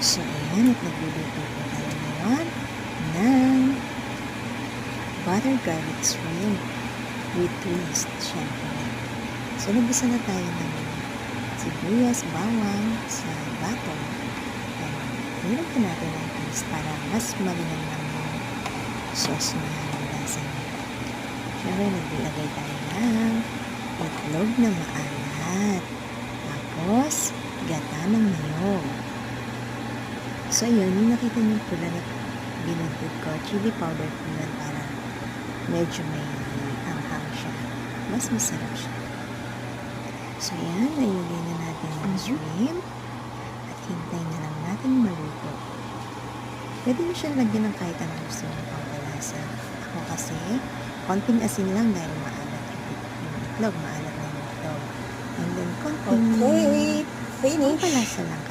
So, ayan, at nagluluto po tayo ngayon ng butter garlic shrimp with twist, syempre. So, nabisa na tayo ng sibuyas, bawang sa bato. Hirap po natin ang twist para mas malinang lang yung sauce na lasa niya. Syempre, naglagay tayo ng itlog na maalat. Tapos, gata ng niyog. So, yun, yung nakita niyo pula na binudod ko, chili powder po yun para medyo may anghang siya. Mas masarap siya. So, yan, nalagay na natin yung shrimp at hintayin na lang natin maluto. Pwede nyo siya lagyan ng kahit anong gusto nyo pang palasa. Ako kasi, konting asin lang dahil maalat yung itlog, maalat na yung itlog. And then, konting Okay, finish. palasa lang